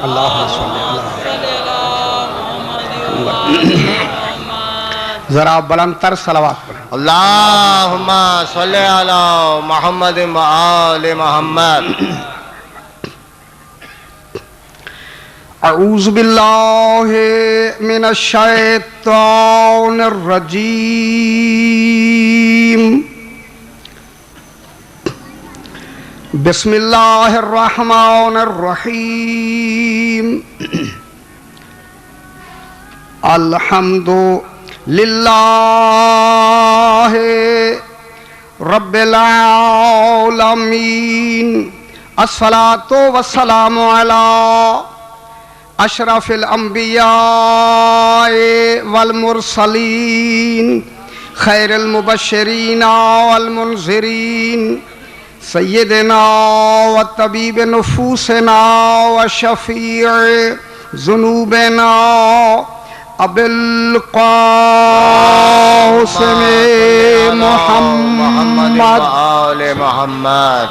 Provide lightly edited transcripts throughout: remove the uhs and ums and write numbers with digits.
اللہم صلی ذرا بلند تر صلوات پڑھیں. اللہم صلی علی محمد و آل محمد. اعوذ باللہ من الشیطان الرجیم. بسم اللہ الرحمن الرحیم. الحمد للہ رب العالمین. الصلاۃ والسلام علی اشرف الانبیاء والمرسلین خیر المبشرین والمنذرین سیدنا و طبیب نفوسنا و شفیع ذنوبنا ابی القاسم محمد آل محمد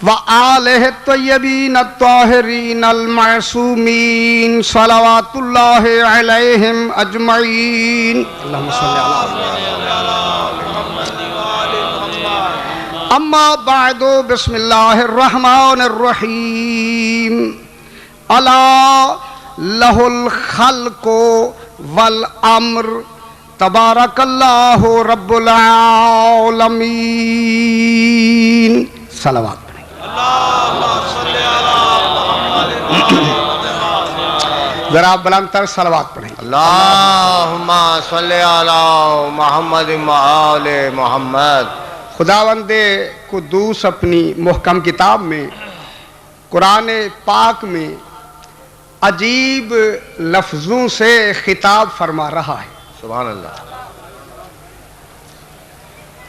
وآلہ الطیبین الطاہرین المعصومین صلوات اللہ علیہم اجمعین. اللہم صلی علی اما بعد بسم اللہ الرحمن الرحیم. الا لہ الخلق والامر تبارک اللہ رب العالمین. صلوات ذرا بلند تر صلوات پڑھیں. اللہم صلی علی محمد و آل محمد. خداوند قدوس اپنی محکم کتاب میں قرآن پاک میں عجیب لفظوں سے خطاب فرما رہا ہے. سبحان اللہ.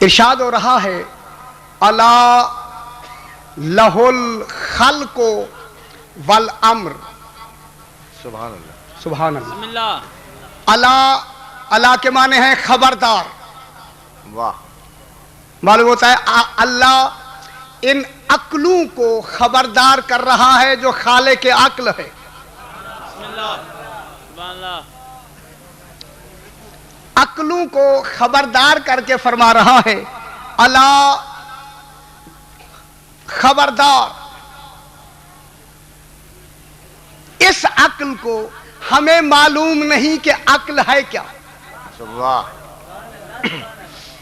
ارشاد ہو رہا ہے الا لہ الخلق والامر. سبحان اللہ. سبحان اللہ. الا الا کے معنی ہے خبردار. واہ. معلوم ہوتا ہے اللہ ان عقلوں کو خبردار کر رہا ہے جو خالق عقل ہے. عقلوں کو خبردار کر کے فرما رہا ہے الا خبردار. اس عقل کو ہمیں معلوم نہیں کہ عقل ہے کیا. واہ.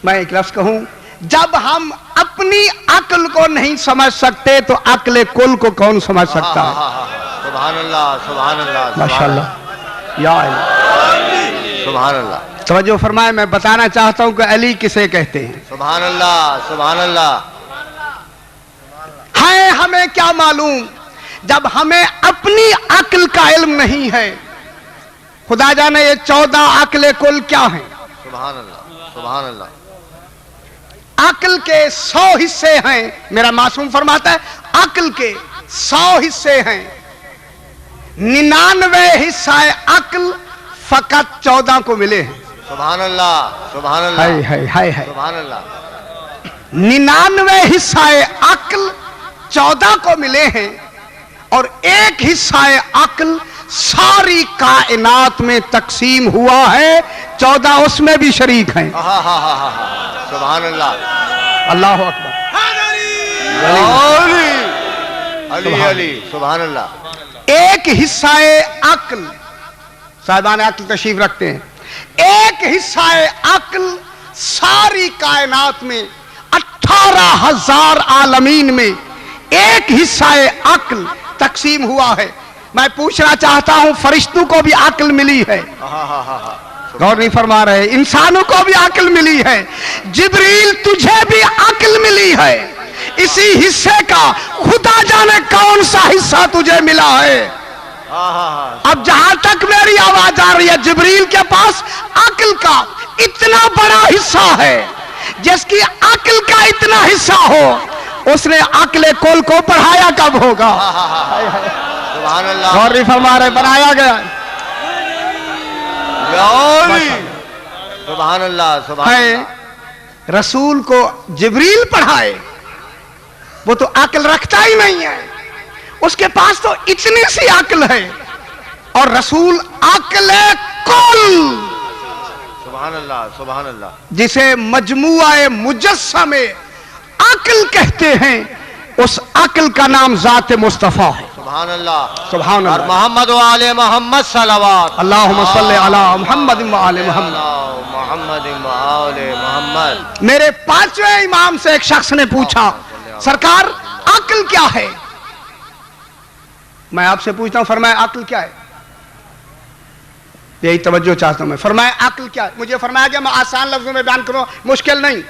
میں ایک لفظ کہوں جب ہم اپنی عقل کو نہیں سمجھ سکتے تو عقل کل کو کون سمجھ سکتا ہے. سبحان اللہ. سبحان اللہ. ماشاءاللہ یا علی. سبحان اللہ. توجہ فرمائے. میں بتانا چاہتا ہوں کہ علی کسے کہتے ہیں. سبحان اللہ. سبحان اللہ. ہے ہمیں کیا معلوم جب ہمیں اپنی عقل کا علم نہیں ہے. خدا جانے یہ 14 عقل کل کیا ہیں. سبحان اللہ. سبحان اللہ. عقل کے 100 حصے ہیں. میرا معصوم فرماتا ہے عقل کے 100 حصے ہیں. 99 حصہ عقل فقط 14 کو ملے ہیں. سبحان اللہ. سبحان اللہ. ہائے. سبحان اللہ. 99 حصہ عقل 14 کو ملے ہیں اور ایک حصہ عقل ساری کائنات میں تقسیم ہوا ہے. 14 اس میں بھی شریک ہیں. سبحان اللہ. اللہ اکبر. علی. سبحان اللہ. ایک حصہ عقل صاحبان عقل تشریف رکھتے ہیں. ایک حصہ عقل ساری کائنات میں 18,000 عالمین میں ایک حصہ عقل تقسیم ہوا ہے. میں پوچھنا چاہتا ہوں فرشتوں کو بھی عقل ملی ہے. غور نہیں فرما رہے. انسانوں کو بھی عقل ملی ہے. جبریل تجھے بھی عقل ملی ہے. اسی حصے کا خدا جانے کون سا حصہ تجھے ملا ہے. اب جہاں تک میری آواز آ رہی ہے جبریل کے پاس عقل کا اتنا بڑا حصہ ہے. جس کی عقل کا اتنا حصہ ہو اس نے عقل کل کو پڑھایا کب ہوگا. سبحان اللہ. غور نہیں فرما رہے. بنایا گیا. سبحان اللہ. سبحان اللہ. رسول کو جبریل پڑھائے وہ تو عقل رکھتا ہی نہیں ہے. اس کے پاس تو اتنی سی عقل ہے، اور رسول عقل کل، سبحان اللہ سبحان اللہ، جسے مجموعہ مجسم عقل کہتے ہیں، اس عقل کا نام ذات مصطفیٰ ہے۔ سبحان اللہ سبحان اور اللہ۔ محمد و آل محمد صلوات، اللہم صلی علی محمد و آل محمد۔ محمد و آل محمد۔ میرے 5ویں امام سے ایک شخص نے پوچھا سرکار عقل کیا ہے؟ میں آپ سے پوچھتا ہوں، فرمایا عقل کیا ہے؟ یہی توجہ چاہتا ہوں میں۔ فرمایا عقل کیا ہے؟ مجھے فرمایا کہ میں آسان لفظوں میں بیان کروں، مشکل نہیں۔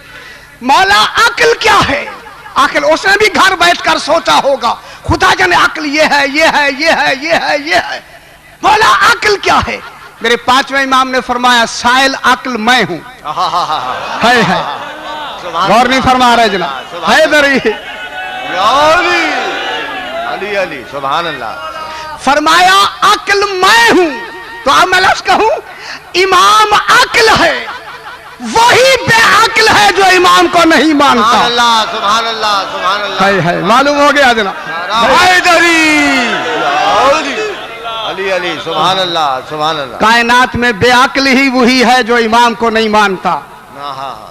مولا عقل کیا ہے؟ عقل اس نے بھی گھر بیٹھ کر سوچا ہوگا، خدا جانے عقل یہ ہے یہ ہے یہ ہے یہ ہے یہ ہے۔ مولا عقل کیا ہے؟ میرے 5ویں امام نے فرمایا سائل عقل میں ہوں۔ ہے غور نہیں فرما رہے جناب؟ ہے دری علی علی سبحان اللہ۔ فرمایا عقل میں ہوں، تو اب میں لفظ کہوں امام عقل ہے، وہی بے عقل ہے جو امام کو نہیں مانتا۔ سبحان اللہ سبحان اللہ سبحان اللہ۔ ہے معلوم ہو گیا جناب؟ حیدری علی علی سبحان اللہ سبحان اللہ۔ کائنات میں بے عقل ہی وہی ہے جو امام کو نہیں مانتا۔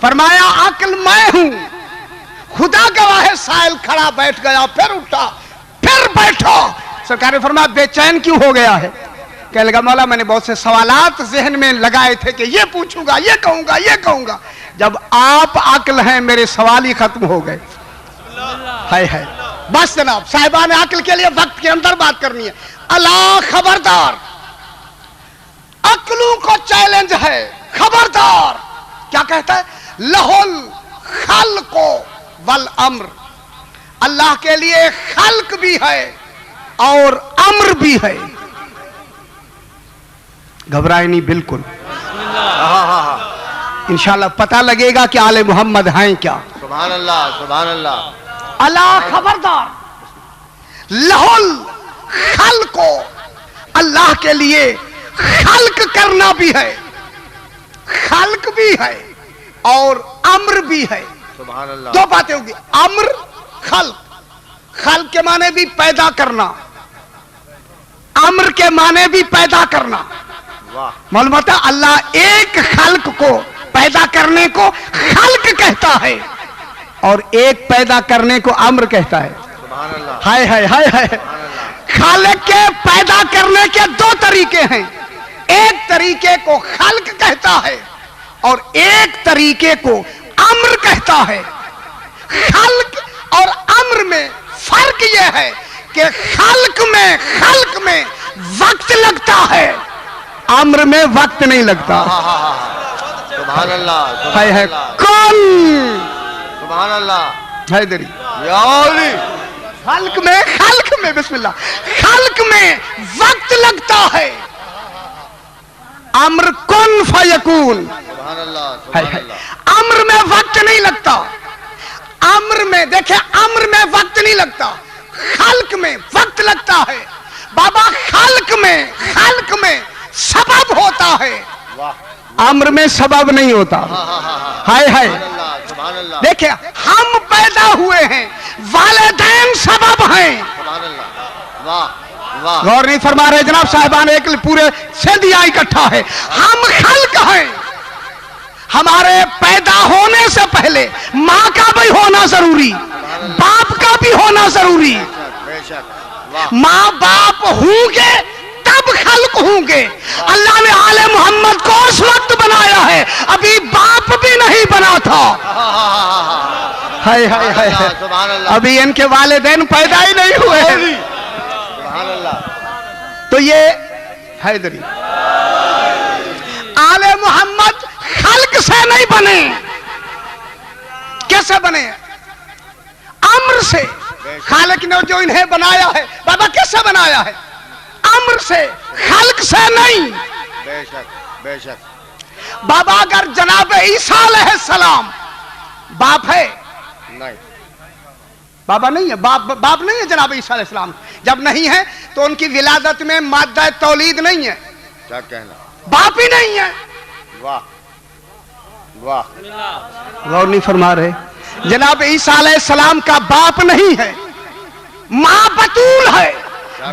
فرمایا عقل میں ہوں، خدا گواہ ہے سائل کھڑا بیٹھ گیا، پھر اٹھا، پھر بیٹھو۔ سرکار نے فرمایا بے چین کیوں ہو گیا ہے؟ کہنے لگا مولا میں نے بہت سے سوالات ذہن میں لگائے تھے کہ یہ پوچھوں گا، یہ کہوں گا، یہ کہوں گا۔ جب آپ عقل ہیں میرے سوال ہی ختم ہو گئے۔ ہے بس جناب، صاحبان عقل کے لیے وقت کے اندر بات کرنی ہے۔ اللہ خبردار، عقلوں کو چیلنج ہے، خبردار۔ کیا کہتا ہے؟ لہل خلق والامر، اللہ کے لیے خلق بھی ہے اور امر بھی ہے۔ گھبرائے نہیں بالکل، انشاءاللہ پتہ لگے گا کہ آل محمد ہیں کیا۔ سبحان اللہ سبحان اللہ۔ اللہ خبردار، لہل خلق، اللہ کے لیے خلق کرنا بھی ہے، خلق بھی ہے اور امر بھی ہے۔ سبحان اللہ۔ دو باتیں ہوگی، امر خلق۔ خلق کے معنی بھی پیدا کرنا، امر کے معنی بھی پیدا کرنا۔ معلوم ہوتا ہے اللہ ایک خلق کو پیدا کرنے کو خلق کہتا ہے اور ایک پیدا کرنے کو امر کہتا ہے۔ سبحان اللہ۔ ہائے ہائے ہائے ہائے۔ خالق کے پیدا کرنے کے دو طریقے ہیں، ایک طریقے کو خلق کہتا ہے اور ایک طریقے کو امر کہتا ہے۔ خلق اور امر میں فرق یہ ہے کہ خلق میں وقت لگتا ہے، امر میں وقت نہیں لگتا۔ سبحان اللہ ہے سبحان اللہ کون سبحان اللہ۔ حیدری یا علی۔ خلق میں بسم اللہ، خلق میں وقت لگتا ہے، امر کن فیکون۔ سبحان اللہ سبحان اللہ۔ امر میں وقت نہیں لگتا، امر میں دیکھیں امر میں وقت نہیں لگتا، خلق میں وقت لگتا ہے۔ بابا خلق میں سبب ہوتا ہے، امر میں سبب نہیں ہوتا۔ ہائے ہائے سبحان اللہ دیکھیں ہم پیدا ہوئے ہیں، والدین سبب ہیں۔ سبحان اللہ۔ واہ واہ۔ غور نہیں فرما رہے جناب صاحبان، ایک پورے سندھیا اکٹھا ہے۔ ہم خلق ہیں، ہمارے پیدا ہونے سے پہلے ماں کا بھی ہونا ضروری، باپ کا بھی ہونا ضروری۔ بے شک واہ۔ ماں باپ ہوں گے تب خلق ہوں گے۔ اللہ نے آل محمد کو اس وقت بنایا ہے، ابھی باپ بھی نہیں بنا تھا۔ ہائے ہائے ہائے، سبحان اللہ ابھی ان کے والدین پیدا ہی نہیں ہوئے ہیں۔ سبحان اللہ۔ تو یہ حیدری آل محمد خلق سے نہیں بنے، کیسے بنے؟ امر سے۔ خالق نے جو انہیں بنایا ہے، بابا کیسے بنایا ہے؟ امر سے، خلق سے نہیں۔ بے شک بے شک۔ بابا اگر جناب عیسیٰ علیہ السلام باپ ہے؟ نہیں، بابا نہیں ہے، باپ نہیں ہے جناب عیسیٰ علیہ السلام۔ جب نہیں ہے تو ان کی ولادت میں مادہ تولید نہیں ہے، کیا کہنا؟ باپ ہی نہیں ہے۔ واہ واہ۔ غور نہیں فرما رہے، جناب عیسیٰ علیہ السلام کا باپ نہیں ہے، माँ बतूल है,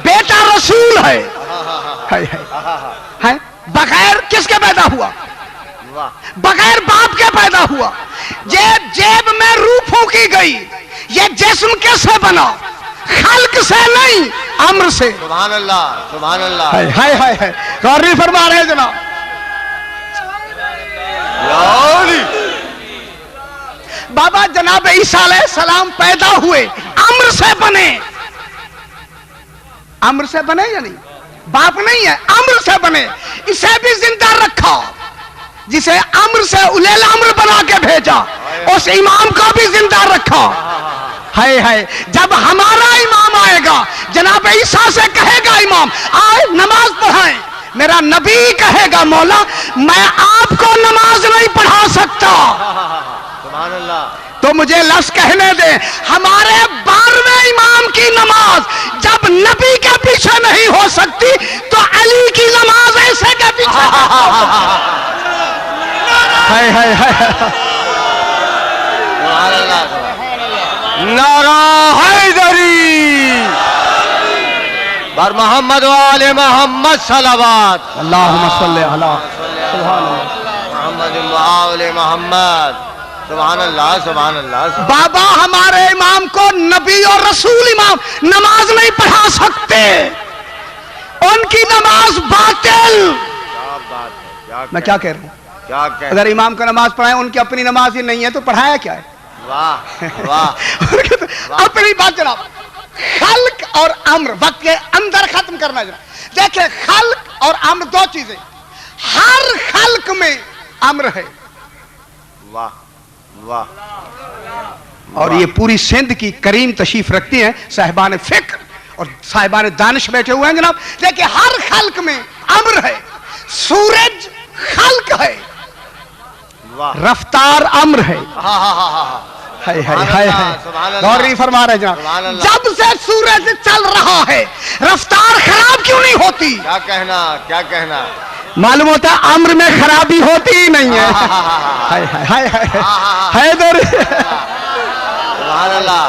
बेटा रसूल है, है बगैर किसके पैदा हुआ? वाह बगैर बाप के पैदा हुआ। ये जेब में रूह फूंकी गई, ये जिस्म कैसे बना? खल्क से नहीं, अम्र से। सुभान अल्लाह, सुभान अल्लाह। है गौर नहीं फरमा रहे जनाब। बाबा जनाब ईसा अलैहिस्सलाम पैदा हुए, अम्र से बने। अम्र से बने या नहीं? बाप नहीं है, अम्र से बने। इसे भी जिंदा रखा, जिसे अम्र से उलेल अम्र बना के भेजा, उस इमाम को भी जिंदा रखा। है जब हमारा इमाम आएगा, जनाब ईसा से कहेगा इमाम आए नमाज पढ़ाएं, मेरा नबी कहेगा मौला मैं आपको नमाज नहीं पढ़ा सकता। सुभान अल्लाह। तो मुझे लफ्ज कहने दे, हमारे 12वें इमाम की नमाज जब नबी के पीछे नहीं हो सकती, तो अली की नमाज ऐसे के पीछे सुभान अल्लाह। नारा हैदरी बर मोहम्मद वाले मोहम्मद सलावत। अल्लाहुम्मा सल्ली अला मोहम्मद वाले मोहम्मद। सुभान अल्लाह, सुभान अल्लाह। बाबा हमारे इमाम को नबी और रसूल इमाम नमाज नहीं पढ़ा सकते, उनकी नमाज बातिल। क्या बात है, मैं क्या कह रहा हूं? क्या कह, अगर इमाम को नमाज पढ़ाए, उनकी अपनी नमाज ही नहीं है, तो पढ़ाया क्या है? वाह वाह। अपनी बात जनाब, खल्क और अम्र वक्त के अंदर खत्म करना जनाब। देखिए खल्क और अम्र दो चीजें, हर खल्क में अम्र है। वाह वाह। और ये पूरी सिंध की करीम तशरीफ रखती हैं साहिबान फिक्र और साहिबान दानिश बैठे हुए हैं जनाब। देखिए हर खल्क में अम्र है। सूरज खल्क है, वाह। रफ्तार अम्र है। हाय गौर नहीं फरमा रहे जनाब। जब से सूरज चल रहा है, रफ्तार खराब क्यों नहीं होती? क्या कहना, क्या कहना। मालूम होता है अम्र में खराबी होती ही नहीं है। हाय हैदर सुभान अल्लाह।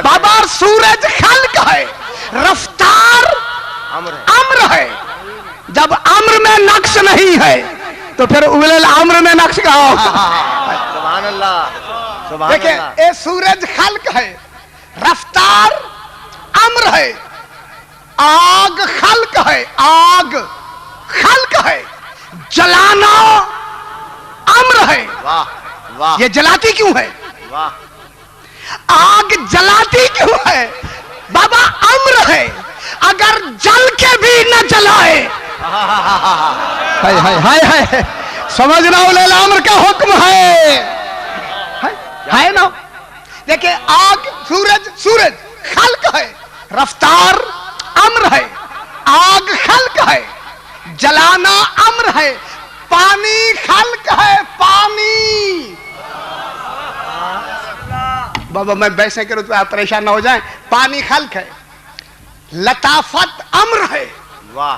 बाबा सूरज खल्क है, रफ्तार अम्र है। जब अम्र में नक्श नहीं है, तो फिर उलल अम्र में नक्श का होगा। सुभान अल्लाह, सुभान देखिए अल्लाह। ये सूरज खल्क है, रफ्तार अम्र है। आग खल्क है, आग खल्क है। जलाना अम्र है। वाह वाह। ये जलाती क्यों है? वाह। आग जलाती क्यों है? बाबा अम्र है, अगर जल के भी न जलाए। हाय समझना उलेल अम्र का हुक्म है ना। देखिए आग सूरज खल्क है, रफ्तार अम्र है। आग खल्क है, जलाना अम्र है। पानी खल्क है, पानी। बाबा मैं वैसे करूं तो आप परेशान ना हो जाएं। पानी खल्क है, लताफत अम्र है। वाह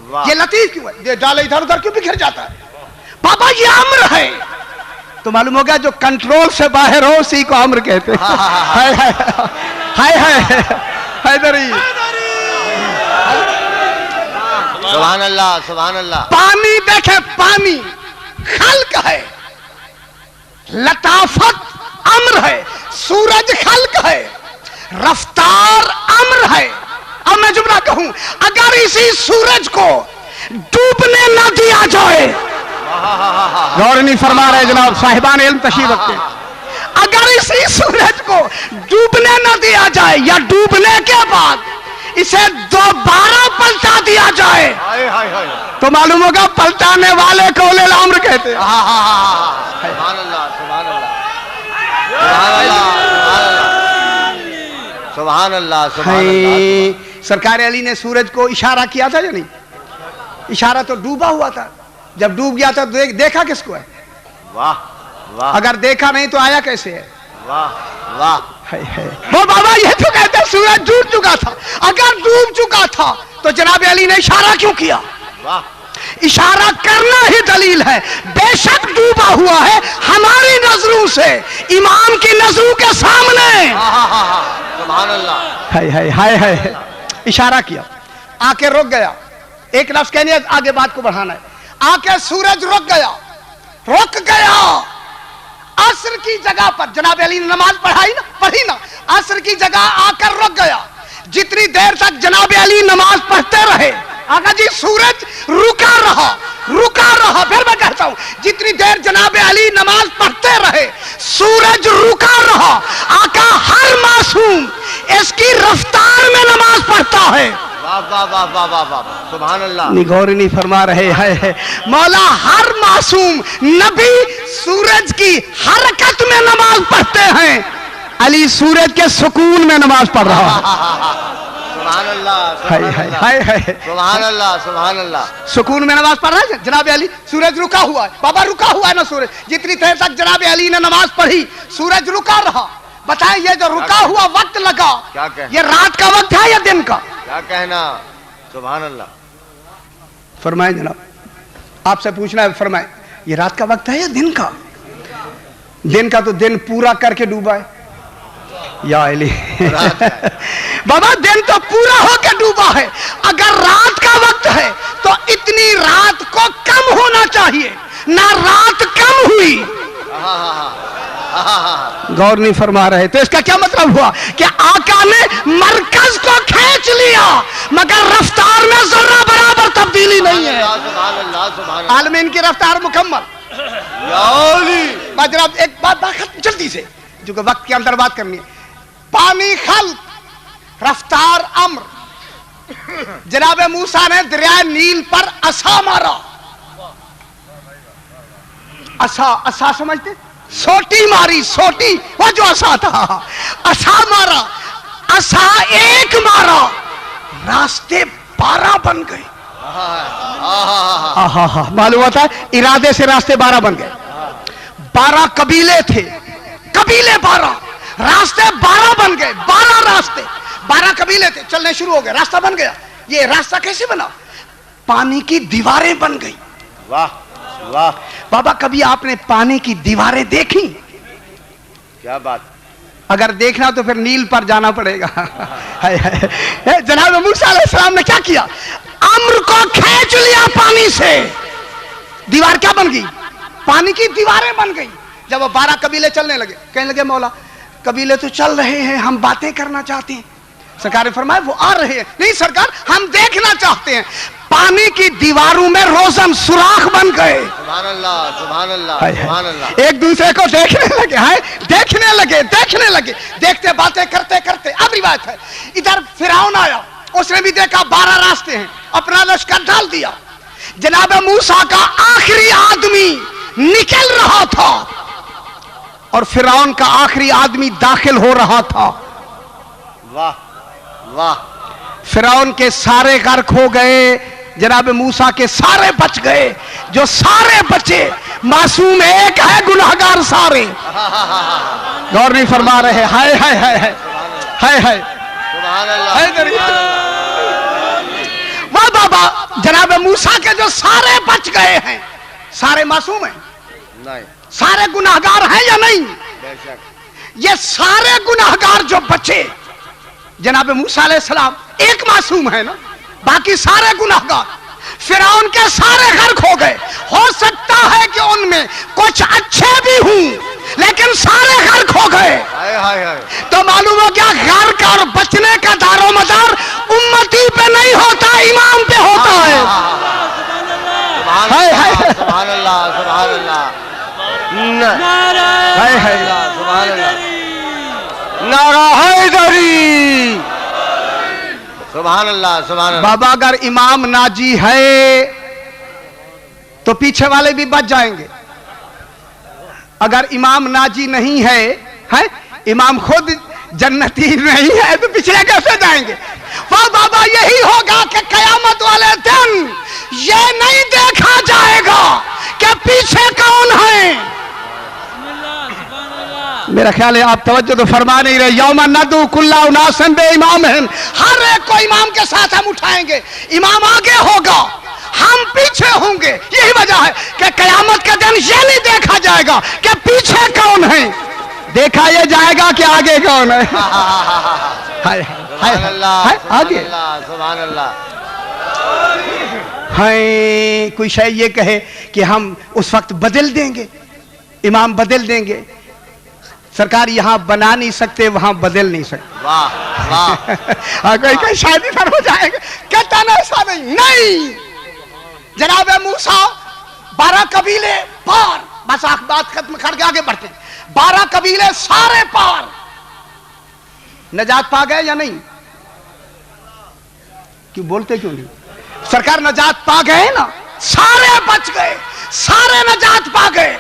वाह। ये लतीफ क्यों है? ये डाले इधर उधर क्यों बिखर जाता है? बाबा ये अम्र है। तो मालूम होगा जो कंट्रोल से बाहर हो उसी को अम्र कहते हैं। हैदरी। सुभान अल्लाह, सुभान अल्लाह। पानी देखे, पानी खल्क है, लताफत अम्र है। सूरज खल्क है, रफ्तार अम्र है। अब मैं जुमला कहूं, अगर इसी सूरज को डूबने न दिया जाए, गौर नहीं फरमा रहे जनाब साहिबान इल्म तशरीफ रखते, अगर इसी सूरज को डूबने न दिया जाए या डूबने के बाद इसे दोबारा पलटा दिया जाए, तो मालूम होगा पलटाने वाले को उलेल अम्र कहते हैं। सुभान अल्लाह, सुभान अल्लाह, सुभान अल्लाह, सुभान अल्लाह, सुभान अल्लाह। सरकार अली ने सूरज को इशारा किया था या नहीं? इशारा तो डूबा हुआ था, जब डूब गया था देखा किसको है? वाह वाह। अगर देखा नहीं तो आया कैसे है? वाह वाह। वो बाबा ये तो कहते हैं सूरज डूब चुका था। अगर डूब चुका था तो जनाब अली ने इशारा क्यों किया? वाह। इशारा करना ही दलील है। बेशक डूबा हुआ है हमारी नजरों से, इमाम की नजरों के सामने। सुभान अल्लाह हाय हाय हाय हाय, इशारा किया, आके रुक गया। एक लफ्ज कहने आगे बात को बढ़ाना है। आके सूरज रुक गया असर की जगह पर। जनाब अली ने नमाज पढ़ी ना, असर की जगह आकर रुक गया। जितनी देर तक जनाब अली नमाज पढ़ते रहे, आका जी सूरज रुका रहा। फिर मैं कहता हूं, जितनी देर जनाब अली नमाज पढ़ते रहे सूरज रुका रहा। आका हर मासूम इसकी रफ्तार में नमाज पढ़ता है। वाह वाह वाह वाह वाह वाह, सुभान अल्लाह। गौर नहीं फरमा रहे है मौला, हर मासूम नबी सूरज की हरकत में नमाज पढ़ते हैं, अली सूरज के सुकून में नमाज पढ़ रहा है। सुभान अल्लाह हाय हाय हाय हाय, सुभान अल्लाह सुभान अल्लाह। सुकून में नमाज पढ़ रहा है जनाब अली। सूरज रुका हुआ है, बाबा रुका हुआ है ना सूरज। जितनी देर तक जनाब अली ने नमाज पढ़ी सूरज रुका रहा। बताएं ये जो रुका हुआ वक्त लगा, क्या कहना? ये रात का वक्त है या दिन का? क्या कहना? सुभान अल्लाह। फरमाएं जनाब, आपसे पूछना है, फरमाएं ये रात का वक्त है या दिन का? दिन का तो दिन पूरा करके डूबा है या अली बाबा, दिन तो पूरा होकर डूबा है। अगर रात का वक्त है तो इतनी रात को कम होना चाहिए, ना रात कम हुई। गौर नहीं फरमा रहे। तो इसका क्या मतलब हुआ कि आका ने मरकज को खींच लिया, मगर रफ्तार में जर्रा बराबर तब्दीली नहीं है। सुभान अल्लाह सुभान अल्लाह। आलमीन की रफ्तार मुकम्मल। जनाब एक बात जल्दी से, जो कि वक्त के अंदर बात करनी है। पानी खल, रफ्तार अम्र। जनाब मूसा ने दरिया नील पर असा मारा। असा समझते? सोटी मारी, सोटी वो जो असा था, असा मारा। असा एक मारा, रास्ते 12 बन गए। मालूम होता है इरादे से रास्ते 12 बन गए। 12 कबीले थे, कबीले 12, रास्ते 12 बन गए। 12 रास्ते, 12 कबीले थे, चलने शुरू हो गए, रास्ता बन गया। ये रास्ता कैसे बना? पानी की दीवारें बन गई। वाह वाह बाबा, कभी आपने पानी की दीवारें देखी? क्या बात। अगर देखना तो फिर नील पर जाना पड़ेगा। जनाब मूसा अलैहिस्सलाम ने क्या किया? अम्र को खींच लिया पानी से। दीवार क्या बन गई? पानी की दीवारें बन गई। जब वो 12 कबीले चलने लगे, कहने लगे मौला कबीले तो चल रहे हैं, हम बातें करना चाहते हैं। सरकार ने फरमाया वो आ रहे हैं। नहीं सरकार, हम देखना चाहते हैं। पानी की दीवारों में रोशन सुराख बन गए। सुभान अल्लाह सुभान अल्लाह सुभान अल्लाह। एक दूसरे को देखने लगे, है देखने लगे। देखते बातें करते करते, अब रिवायत है, इधर फिरौन आया, उसने भी देखा 12 रास्ते हैं, अपना लश्कर डाल दिया। जनाब मूसा का आखिरी आदमी निकल रहा था और फिरौन का आखिरी आदमी दाखिल हो रहा था। वाह वाह। फिरौन के सारे गर्क हो गए, जनाब मूसा के सारे बच गए। जो सारे बचे, मासूम एक है, गुनाहगार सारे। गौर नहीं फरमा रहे। हाय हाय हाय हाय हाय हाय सुभान अल्लाह। वाह बाबा, जनाब मूसा के जो सारे बच गए हैं, सारे मासूम हैं? नहीं, सारे गुनाहगार हैं या नहीं? बेशक। ये सारे गुनाहगार जो बचे, जनाब मूसा अलैहिस्सलाम एक मासूम है ना, बाकी सारे गुनाहगार। फिरौन के सारे गर्क हो गए। हो सकता है कि उनमें कुछ अच्छे भी हों, लेकिन सारे गर्क हो गए। हाय हाय हाय। तो मालूम हो क्या, गर्क और बचने का दारोमदार उम्मती पे नहीं होता, इमाम पे होता है। हाय हाय सुभान अल्लाह सुभान अल्लाह। हाय हाय सुभान अल्लाह। नारा हैदरी। सुभान अल्लाह सुभान अल्लाह। बाबा, अगर इमाम नाजी है तो पीछे वाले भी बच जाएंगे। अगर इमाम नाजी नहीं है, इमाम खुद जन्नती नहीं है, तो पिछले कैसे जाएंगे? वाह बाबा, यही होगा कि कयामत वाले दिन ये नहीं देखा जाएगा कि पीछे कौन है। मेरा ख्याल है आप तवज्जो तो फरमा नहीं रहे। यौमा नदू कुल्ला उनासन बे इमाम है, हर एक को इमाम के साथ हम उठाएंगे। इमाम आगे होगा, हम पीछे होंगे। यही वजह है कि कयामत के दिन ये नहीं देखा जाएगा कि पीछे कौन है। देखा ये जाएगा कि आगे कौन है? हाय सुभान अल्लाह, हाय सुभान आगे अल्लाह, सुभान अल्लाह। हाय कोई शायद ये कहे कि हम उस वक्त बदल देंगे, इमाम बदल देंगे। सरकार यहां बना नहीं सकते, वहां बदल नहीं सकते। वाह वाह। कोई कोई शादी पर हो जाएगा, कहता ना ऐसा नहीं। जनाब मूसा 12 कबीले पार, बस बात खत्म करके आगे बढ़ते हैं। 12 कबीले सारे पार, नजात पा गए या नहीं? क्यों बोलते क्यों नहीं? सरकार नजात पा गए ना, सारे बच गए, सारे नजात पा गए।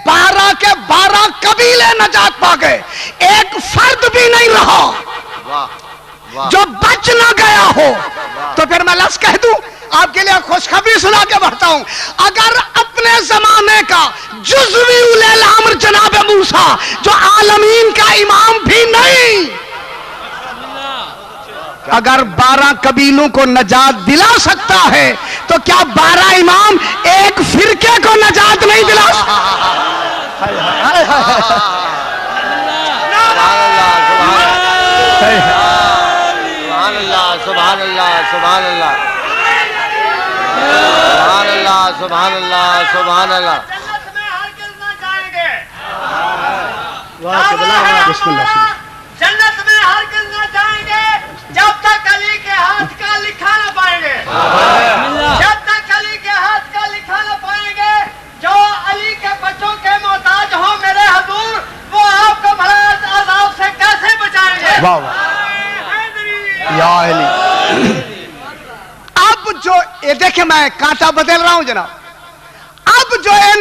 12 के 12 कबीले नजात पा गए, एक फर्द भी नहीं रहा वाह वाह। जो बच ना गया हो। तो फिर मैं लफ्ज कह दूं, आपके लिए खुशखबरी सुना के बढ़ता हूं। अगर अपने जमाने का जुज़वी उल अम्र जनाब मूसा, जो आलमीन का इमाम भी नहीं, अगर 12 कबीलों को नजात दिला सकता है, तो क्या 12 इमाम एक फिरके को नजात नहीं दिला सकता? सुभान अल्लाह, सुभान अल्लाह, सुभान अल्लाह, सुभान अल्लाह, सुभान अल्लाह। जन्नत में हरगिज़ न जाएंगे। बिस्मिल्लाह। जन्नत में हरगिज़ न जाएंगे जब तक अली के हाथ का लिखा न पाएंगे। जब तक अली के हाथ का लिखा न पाएंगे। जो अली के बच्चों के मोहताज हो मेरे हजूर, वो आपको भला अज़ाब से कैसे बचाएंगे? वाह वाह या अली। अब जो ये देखे, मैं कांटा बदल रहा हूं जनाब। अब जो इन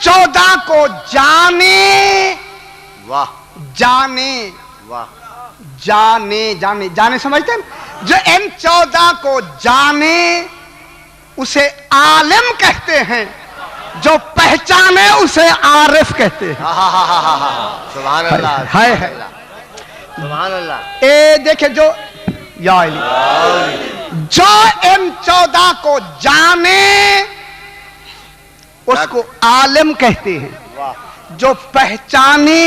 14 को जाने वाह जाने वाह। जाने जाने जाने समझते हैं? जो इन 14 को जाने उसे आलिम कहते हैं, जो पहचाने उसे आरिफ कहते हैं। सुभान अल्लाह, हाय हाय। सुभान अल्लाह। ए देखे जो या अली, जो इन 14 को जाने उसको आलिम कहते हैं, वाह जो पहचाने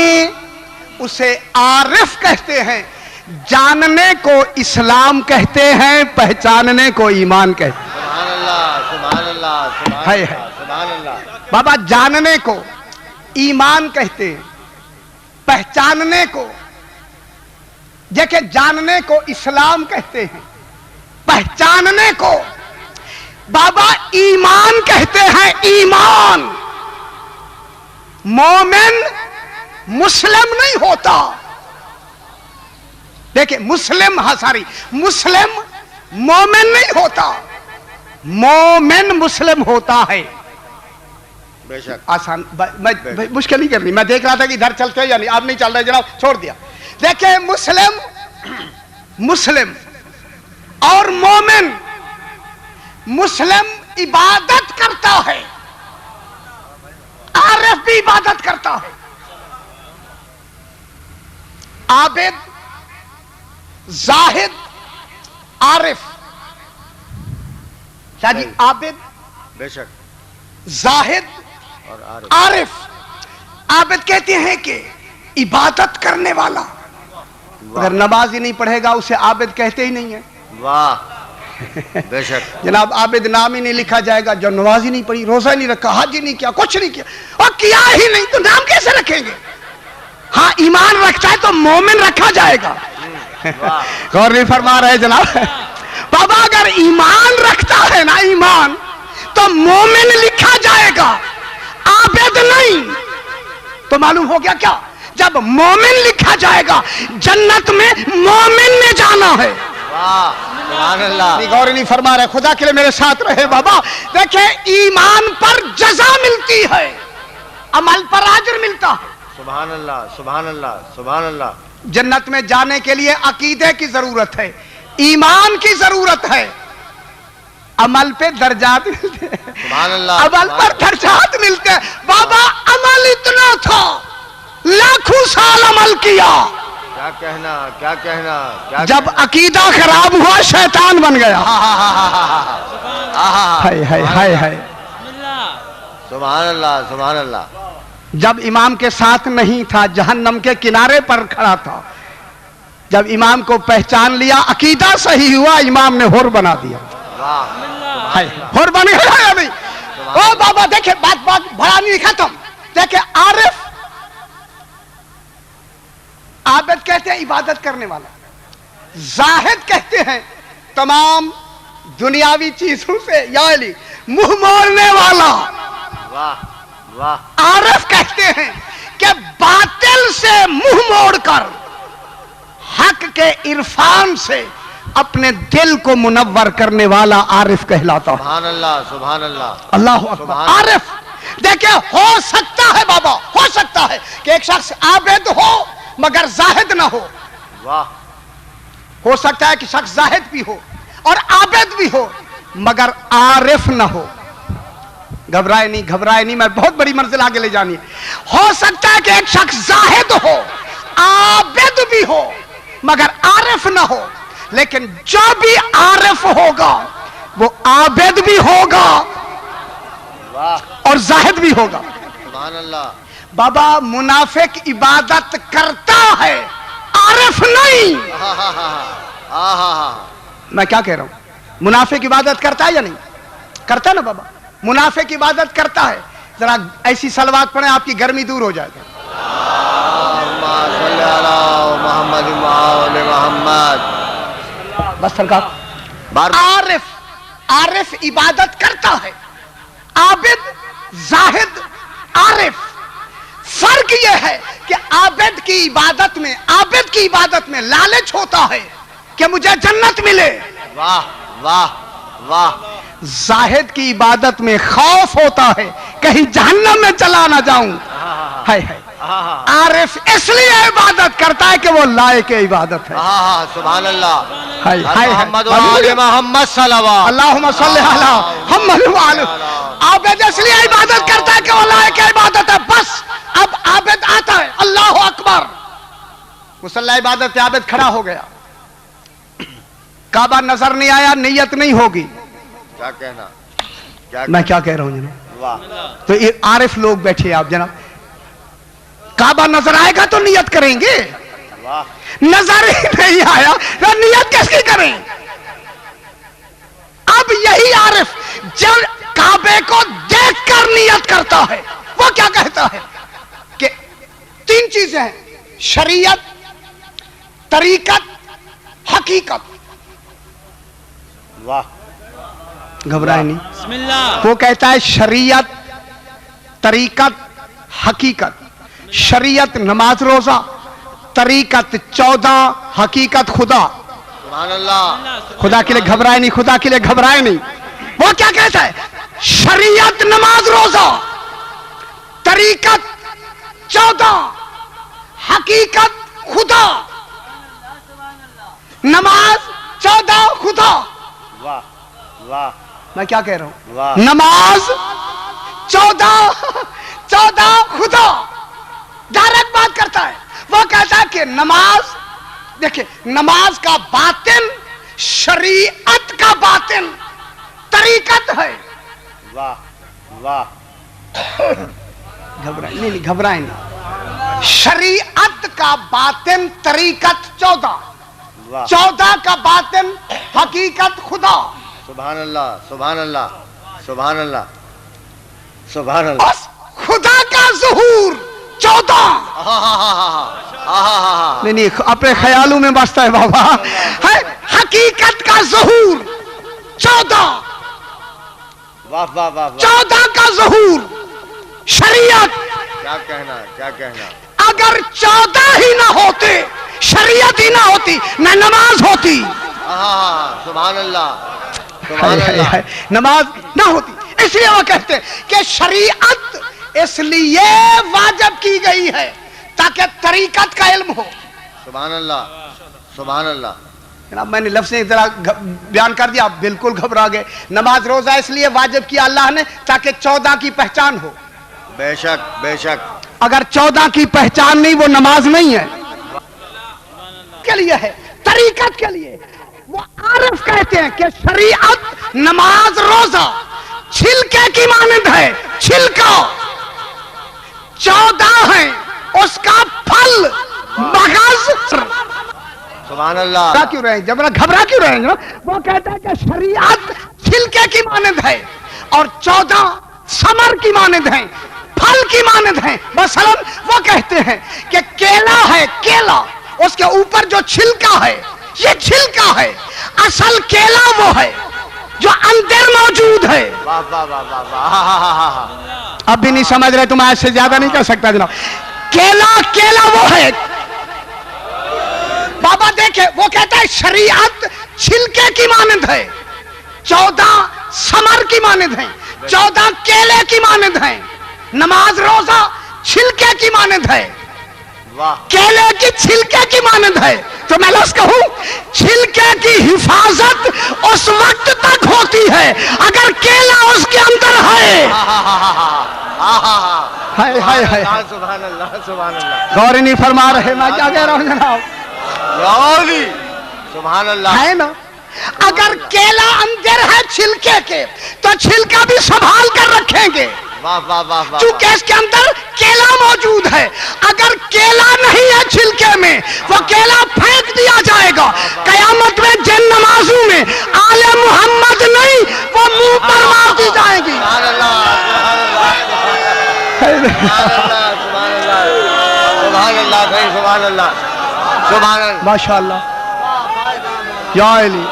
उसे आरिफ कहते हैं। जानने को इस्लाम कहते हैं, पहचानने को ईमान कहते हैं। सुभान अल्लाह, सुभान अल्लाह, सुभान हाय अल्लाह, हाय। सुभान अल्लाह। बाबा जानने को ईमान कहते हैं, पहचानने को देखे जानने को इस्लाम कहते हैं, पहचानने को बाबा ईमान कहते हैं। ईमान मोमिन मुस्लिम नहीं होता। देखिए मुस्लिम, हाँ सॉरी, मुस्लिम मोमिन नहीं होता, मोमिन मुस्लिम होता है। बेशक। आसान मैं मुश्किल नहीं कर रही, मैं देख रहा था कि इधर चलते हैं या नहीं। आप नहीं चल रहे जनाब, छोड़ दिया। देखिए मुस्लिम मुस्लिम और मोमिन। मुस्लिम इबादत करता है, आरिफ भी इबादत करता है। आबिद, जाहिद, आरिफ। क्या जी? आबिद, बेशक। जाहिद और आरिफ। आबिद कहते हैं कि इबादत करने वाला। अगर नमाज ही नहीं पढ़ेगा उसे आबिद कहते ही नहीं है। वाह बेशक। जनाब आबिद नाम ही नहीं लिखा जाएगा जो नमाज ही नहीं पढ़ी, रोजा नहीं रखा, हज ही नहीं किया, कुछ नहीं किया, और किया ही नहीं तो नाम कैसे रखेंगे? हाँ ईमान रखता है तो मोमिन रखा जाएगा। गौर नहीं फरमा रहे जनाब। बाबा अगर ईमान रखता है ना, ईमान, तो मोमिन लिखा जाएगा, आबिद नहीं। तो मालूम हो गया क्या? जब मोमिन लिखा जाएगा, जन्नत में मोमिन ने जाना है। वाह सुभान अल्लाह। गौर नहीं फरमा रहे, खुदा के लिए मेरे साथ रहे बाबा। देखे ईमान पर जजा मिलती है, अमल पर अजर मिलता है। सुभान अल्लाह, सुभान अल्लाह, सुभान अल्लाह। जन्नत में जाने के लिए अकीदे की जरूरत है, ईमान की जरूरत है, अमल पे दर्जात मिलते हैं। सुभान अल्लाह। अमल पर दर्जात मिलते हैं। बाबा अमल इतना था, लाखों साल अमल किया, क्या कहना, क्या कहना, क्या जब अकीदा खराब हुआ शैतान बन गया। हाय हाय हाय हाय। सुभान अल्लाह, सुभान अल्लाह। जब इमाम के साथ नहीं था, जहन्नम के किनारे पर खड़ा था, जब इमाम को पहचान लिया, अकीदा सही हुआ, इमाम ने हुर बना दिया। वाह हुर बन गया या नहीं? ओ बाबा देखे, बात बड़ा नहीं खत्म। देखे आरिफ, आबिद कहते हैं इबादत करने वाला, जाहिद कहते हैं तमाम दुनियावी चीजों से यानी मुंह मोड़ने वाला। वाह वाह आरिफ कहते हैं कि बातिल से मुंह मोड़कर हक के इरफान से अपने दिल को मुनव्वर करने वाला आरिफ कहलाता है। सुभान अल्लाह, सुभान अल्लाह, अल्लाह अकबर। आरिफ देखिए, हो सकता है बाबा, हो सकता है कि एक शख्स आबिद हो मगर जाहिद ना हो। वाह, हो सकता है कि शख्स जाहिद भी हो और आबिद भी हो मगर आरिफ ना हो। घबराए नहीं, घबराए नहीं, मैं बहुत बड़ी मंजिल आगे ले जानी है। हो सकता है कि एक शख्स जाहिद हो, आबिद भी हो मगर आरिफ ना हो, लेकिन जो भी आरिफ होगा वो आबिद भी होगा वाह, और जाहिद भी होगा। सुभान अल्लाह। बाबा मुनाफिक इबादत करता है, आरिफ नहीं। मैं क्या कह रहा हूं, मुनाफिक इबादत करता है या नहीं करता है ना बाबा? मुनाफिक इबादत करता है। जरा ऐसी सलवात पढ़े, आपकी गर्मी दूर हो जाएगी। मोहम्मद मोहम्मद बस सरकार। आरिफ, आरिफ इबादत करता है, आबिद जाहिद आरिफ। फर्क यह है कि आबिद की इबादत में लालच होता है कि मुझे जन्नत मिले। वाह वाह वाह। जाहिद की इबादत में खौफ होता है कहीं जहन्नम में चला ना जाऊं। है आरिफ इसलिए इबादत करता है कि वो लायक इबादत है। सुभान अल्लाह। मोहम्मद मोहम्मद सल्लल्लाहु अल्लाहुम्मा सल्ली अला मुहम्मद व आले। आबिद इसलिए इबादत करता है कि वो लायक इबादत है। बस अब आबिद आता है, अल्लाहु अकबर, मुसल्ला इबादत पे आबिद खड़ा हो गया, काबा नजर नहीं आया, नियत नहीं होगी। क्या कहना, मैं क्या कह रहा हूं जनाब? वाह, तो ये आरिफ लोग बैठे आप जनाब, काबा नजर आएगा तो नियत करेंगे, वाह, नजर ही नहीं आया तो नियत किसकी करें? अब यही आरिफ जब काबे को देखकर नियत करता है, वो क्या कहता है कि तीन चीजें हैं, शरीयत, तरीकत, हकीकत। वाह, घबराए नहीं, वो कहता है शरीयत, तरीकत, हकीकत। शरीयत नमाज रोजा, तरीकत 14, हकीकत खुदा। सुभान अल्लाह। खुदा के लिए घबराए नहीं, खुदा के लिए घबराए नहीं। वो क्या कहता है? शरीयत नमाज रोजा, तरीकत 14, हकीकत खुदा। नमाज 14 खुदा। वाह वाह, मैं क्या कह रहा हूं? वाह, नमाज 14 खुदा। डायरेक्ट बात करता है। वो कहता है कि नमाज, देखिए, नमाज का बातिन शरीयत का बातिन तरीकत है। वाह वाह। घबराए नहीं, घबराए नहीं। शरीयत का बातिन तरीकत 14, वाह, 14 का बातिन हकीकत खुदा। सुभान अल्लाह, सुभान अल्लाह, सुभान अल्लाह, सुभान अल्लाह। बस खुदा का ज़ुहूर 14। नहीं, अपने ख्यालों में बसता है बाबा। है हकीकत का ज़ुहूर 14, वाह वाह वाह, 14 का ज़ुहूर शरीयत। क्या कहना, क्या कहना। अगर 14 ही ना होते, शरीयत ही ना होती, ना नमाज होती। सुभान अल्लाह, सुभान अल्लाह। नमाज ना होती। इसलिए वो कहते हैं कि शरीयत इसलिए वाजिब की गई है ताकि तरीकत का इल्म हो। सुभान अल्लाह, सुभान अल्लाह। जनाब, मैंने लफ्ज़ ने जरा बयान कर दिया, आप बिल्कुल घबरा गए। नमाज रोजा इसलिए वाजिब किया अल्लाह ने ताकि 14 की पहचान हो। बेशक बेशक। अगर 14 की पहचान नहीं, वो नमाज नहीं है। के लिए है, तरीकत के लिए। वो आरिफ कहते हैं कि शरीयत, नमाज, रोजा छिलके की मानंद है। छिलका, 14 हैं, उसका फल मगज। सुभान अल्लाह। घबरा क्यों रहे हैं? जब घबरा क्यों रहे हैं? वो कहता है कि शरीयत छिलके की मानद है और 14 समर की मानद है, फल की मानद है। मसलन वो कहते हैं कि केला है, केला उसके ऊपर जो छिलका है ये छिलका है, असल केला वो है जो अंदर मौजूद है। वाह वाह वाह वाह वाह। अब भी नहीं समझ रहे तो मैं ऐसे ज्यादा नहीं कर सकता जनाब। केला केला वो है। बाबा देखे, वो कहता है शरीयत छिलके की मानद है, 14 समर की मानद है, 14 केले की मानद है। नमाज रोजा छिलके की मानद है, वाह। केले की छिलके की मानद है। तो मैं लफ्ज़ कहूं, छिलके की हिफाजत उस वक्त तक होती है अगर केला उसके अंदर है। हाय हाय हाय, सुभान अल्लाह सुभान अल्लाह। गौर नहीं फरमा रहे, मैं क्या कह रहा हूं जनाब? सुभान अल्लाह। है ना, अगर केला अंदर है छिलके के तो छिलका भी संभाल कर रखेंगे, वाह वाह वाह वाह। क्योंकि इसके अंदर केला मौजूद है। अगर केला नहीं है छिलके में, वो केला फेंक दिया जाएगा। कयामत में जिन नमाजों में आले मोहम्मद नहीं, वो मुंह पर मार दी जाएगी। सुभान अल्लाह सुभान अल्लाह सुभान अल्लाह भाई, सुभान अल्लाह सुभान अल्लाह। माशाअल्लाह या अली।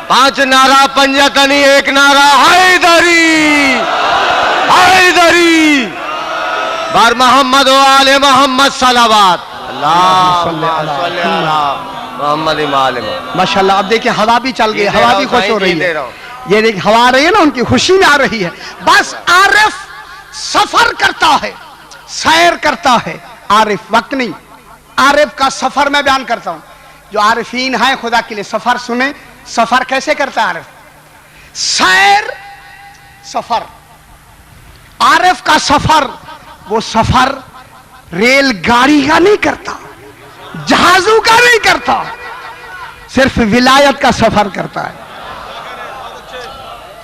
5 नारा पंजतनी, 1 नारा हैदरी हैदरी। बार मोहम्मद व आले मोहम्मद सलावत। अल्लाह मोहम्मद इमाम। माशाअल्लाह। अब देखिए हवा भी चल गई, जी दे हवा रहा भी हूं, खुश हो जी रही दे है। रहा हूं। ये देख हवा आ रही है ना, उनकी खुशी में आ रही है। बस आरिफ सफर करता है, सैर करता है। आरिफ वक्त नहीं, आरिफ का सफर मैं बयान करता हूं। जो आरिफीन हैं खुदा के लिए सफर सुने, सफर कैसे करता है आरिफ? सैर सफर। आरिफ का सफर, वो सफर रेलगाड़ी का नहीं करता, जहाजों का नहीं करता, सिर्फ विलायत का सफर करता है।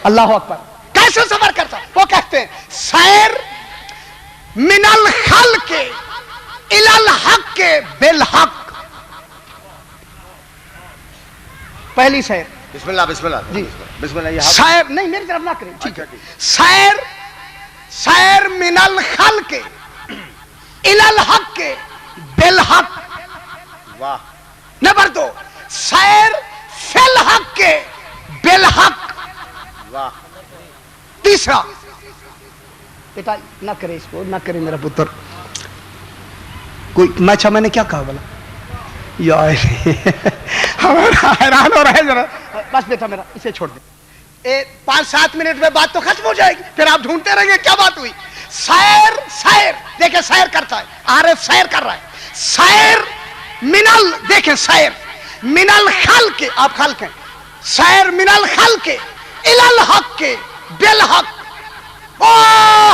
अल्लाह अकबर। कैसे सफर करता है? वो कहते हैं सैर मिनल खल के इलल हक के बिल हक। पहली सैर। बिस्मिल्लाह बिस्मिल्लाह जी। बिस्मिल्लाह। ये सैर नहीं, मेरी तरफ ना करें, ठीक है। अच्छा, ठीक। सैर सैर मिनल खल के इलल हक के बिल हक। वाह। नंबर 2 सैर फिल हक के बिल हक। वाह। तीसरा, बेटा ना करे इसको, ना करे मेरा पुत्र। कोई अच्छा मैंने क्या कहा बोला यार? हमारा हैरान हो रहा है जरा। बस बेटा मेरा, इसे छोड़ दे। 5-7 मिनट में बात तो खत्म हो जाएगी, फिर आप ढूंढते रहेंगे क्या बात हुई। सैर सैर देखे सैर करता है, आरिफ सैर कर रहा है। सैर मिनल, देखे सैर मिनल खल के, आप खल के सैर मिनल खल के इलल हक के बिल हक। ओ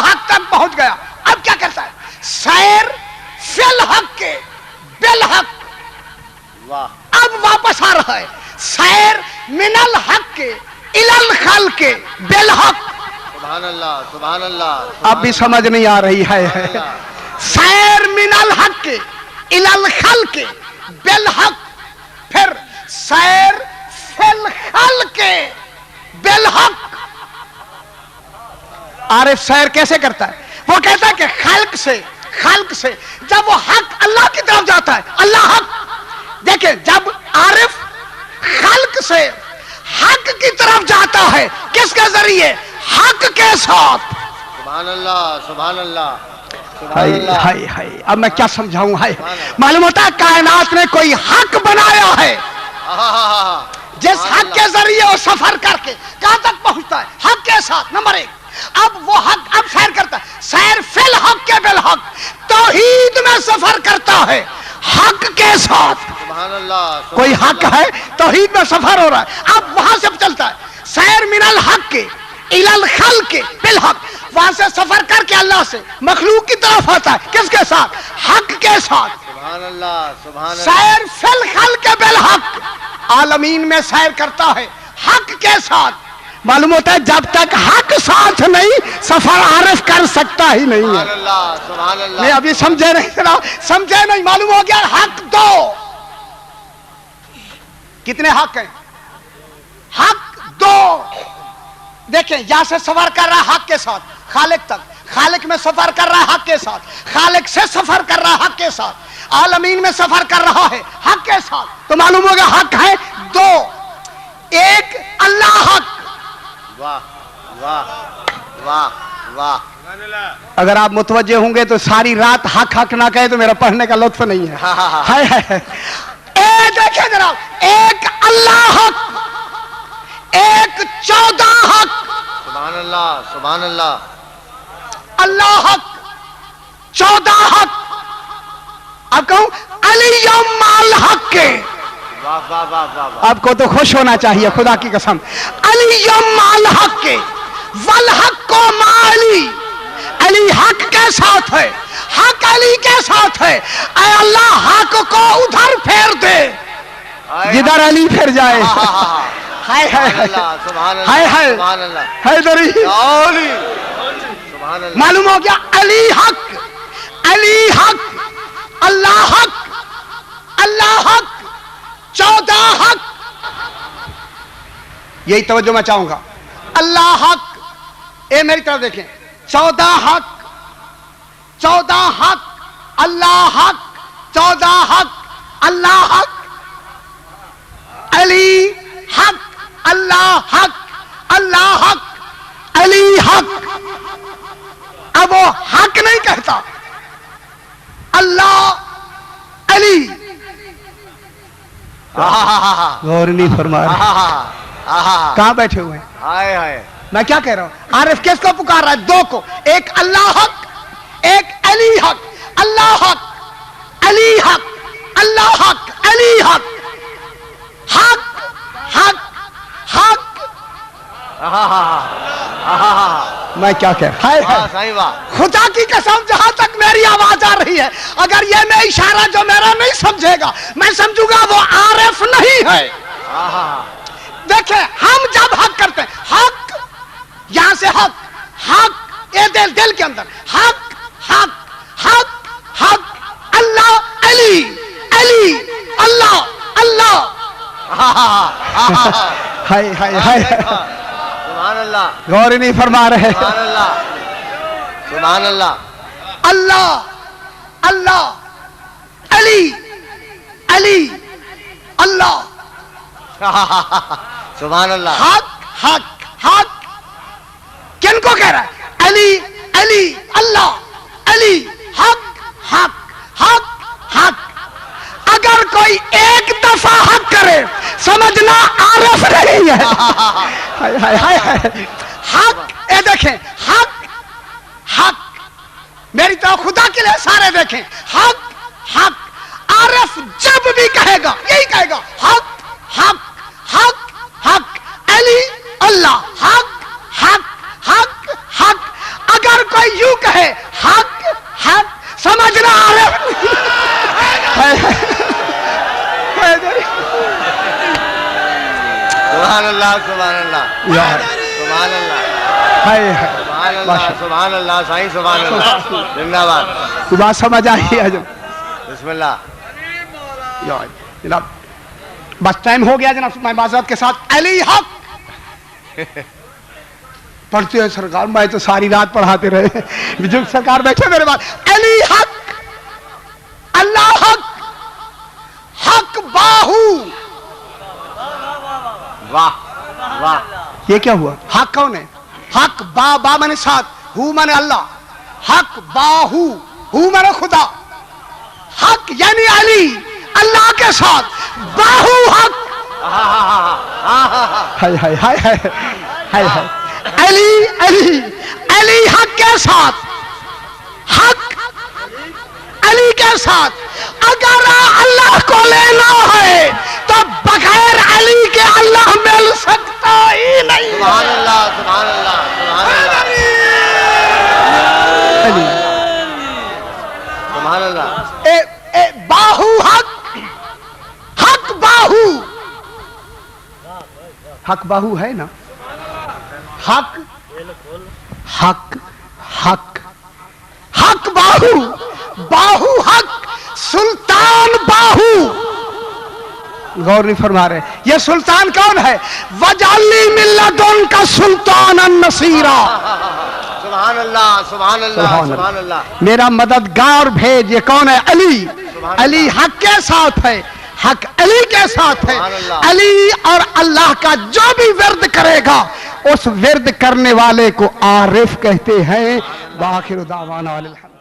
हक तक पहुंच गया। अब क्या करता है? सैर फिल हक के बिल हक। वाह। अब वापस आ रहा है सैर मिनल हक के इलल खल के बिल हक। सुभान अल्लाह सुभान अल्लाह। अब भी समझ नहीं आ रही है। सैर मिनल हक के इलल खल के बिल हक, फिर सैर फिल खल के बिल हक। आरिफ सैर कैसे करता है? वो कहता है कि खल्क से जब वो हक अल्लाह की तरफ जाता है, अल्लाह हक। देखिए जब आरिफ खल्क से हक की तरफ जाता है, किसके जरिए? हक के साथ। सुभान अल्लाह सुभान अल्लाह सुभान हाय अल्लाह। हाय हाय, अब मैं क्या समझाऊं? हाय, मालूम होता है कायनात में कोई हक बनाया है, जिस हक के जरिए वो सफर करके कहां तक पहुंचता है? हक के साथ। नंबर 1, अब वो हक अब सैर करता है, सैर फिल हक के बिल हक, तौहीद में सफर करता है हक के साथ। सुभान अल्लाह। कोई हक है, तौहीद में सफर हो रहा है। अब वहां से चलता है सैर मिनल हक के इलल खल के बिल हक, वहां से सफर करके अल्लाह से मखलूक की तरफ आता है, किसके साथ? हक के साथ। सुभान अल्लाह सुभान अल्लाह। सैर फिल खल के बिल हक, आलमीन में सैर करता है हक के साथ। मालूम होता है जब तक हक साथ नहीं सफर आरफ कर सकता ही नहीं है। सुभान अल्लाह नहीं अभी समझे नहीं, जरा समझे नहीं, मालूम हो गया हक दो। कितने हक हैं? हक दो। देखें यहां से सफर कर रहा है हक के साथ खालिक तक, खालिक में सफर कर रहा है हक के साथ, खालिक से सफर कर रहा है हक के साथ, आलमीन में सफर कर रहा है हक के साथ। तो मालूम होगा हक है दो। एक अल्लाह हक। वाह वाह वाह वाह। अगर आप मुतवज्जे होंगे तो सारी रात हक हक ना कहे तो मेरा पढ़ने का लुत्फ नहीं है। है। ए देखिए जनाब, एक अल्लाह हक, एक 14 हक। सुभान अल्लाह सुभान अल्लाह। अल्लाह हक, 14 हक। अब कहूं अली माल हक के। वाह वाह वाह वाह वाह। आपको तो खुश होना चाहिए खुदा की कसम। अली माल हक के वल हक को माली। अली हक के साथ है, हक अली के साथ है। ऐ अल्लाह हक को उधर फेर दे जिधर अली फिर जाए। हाय हाय हाय हाय हैदरी। मालूम हो गया अली हक, अली हक, अल्लाह हक, अल्लाह हक, 14 हक। यही तवज्जो मैं चाहूंगा। अल्लाह हक, ए मेरी तरफ देखें, 14 हक, 14 हक, अल्लाह हक, 14 हक, अल्लाह हक, अली हक, अल्लाह हक, अल्लाह हक, अली हक। अब वो हक नहीं कहता, अल्लाह अली। गौर नहीं फरमा रहे। कहां बैठे हुए हैं? हाय हाय। मैं क्या कह रहा हूं? आरिफ किसको पुकार रहा है? दो को। एक अल्लाह हक, एक अली हक। अल्लाह हक, अली हक, अल्लाह हक, अली हक। हक हक हक। मैं क्या कह रहा? हाय हाय। सही बात। खुदा की कसम जहां तक मेरी आवाज आ रही है, अगर ये मैं इशारा जो मेरा नहीं समझेगा, मैं समझूंगा वो आरिफ नहीं है। देखे हम जब हक करते हैं, हक यहां से हक, हक ये दिल दिल के अंदर, हक हक हक हक, अल्लाह अली, अली अल्लाह अल्लाह। हाय हाय हाय। सुभान अल्लाह। गौर नहीं फरमा रहे। सुभान अल्लाह सुभान अल्लाह। अल्लाह अल्लाह, अली अली अल्लाह। सुभान अल्लाह। हक हक हक। किनको कह रहा है? अली अली अल्लाह, अली हक हक हक हक। अगर कोई एक दफा हक करे समझना आरिफ नहीं है। हाय हाय हाय हाय। हक ये देखें, हक हक। मेरी तरफ खुदा के लिए सारे देखें, हक हक। आरिफ जब भी कहेगा यही कहेगा, हक हक हक हक, अली अल्लाह, हक हक हक हक। अगर कोई यूं कहे हक हक समझना आरिफ। सुभान अल्लाह सुभान अल्लाह सुभान अल्लाह सुभान अल्लाह सुभान अल्लाह। साईं सुभान अल्लाह। जिंदाबाद। बात समझ आई है? बिस्मिल्लाह। जनाब बस टाइम हो गया जनाब, मैं माजरत के साथ। अली हक पढ़ते हैं सरकार, मैं तो सारी रात पढ़ाते रहे, बुजुर्ग सरकार बैठे मेरे पास। अली हक, अल्लाह हक, हक बाहू। वाह वाह। ये क्या हुआ? हक कौन है? हक बा, बा माने साथ, हु माने अल्लाह। हक बाहू, हु माने खुदा। हक यानी अली, अल्लाह के साथ, बाहू हक। हाय हाय हाय हाय हाय हाय। अली अली अली हक के साथ, हक अली के साथ। अगर अल्लाह को लेना है तो बगैर अली के अल्लाह मिल सकता ही नहीं। सुभान अल्लाह सुभान अल्लाह सुभान अल्लाह सुभान अल्लाह। ए बाहू हक, हक बाहू, हक बाहू है ना? حق حق حق حق باہو باہو حق سلطان باہو. غور نہیں فرما رہے. یہ سلطان کون ہے؟ وجعلنی من لدنک سلطانا نصیرا. سبحان اللہ سبحان اللہ سبحان اللہ. میرا مددگار بھیج. یہ کون ہے؟ علی. علی حق کے ساتھ ہے, حق علی کے ساتھ ہے. علی اور اللہ کا جو بھی ورد کرے گا اس ورد کرنے والے کو عارف کہتے ہیں. وآخر دعوانا الحمد.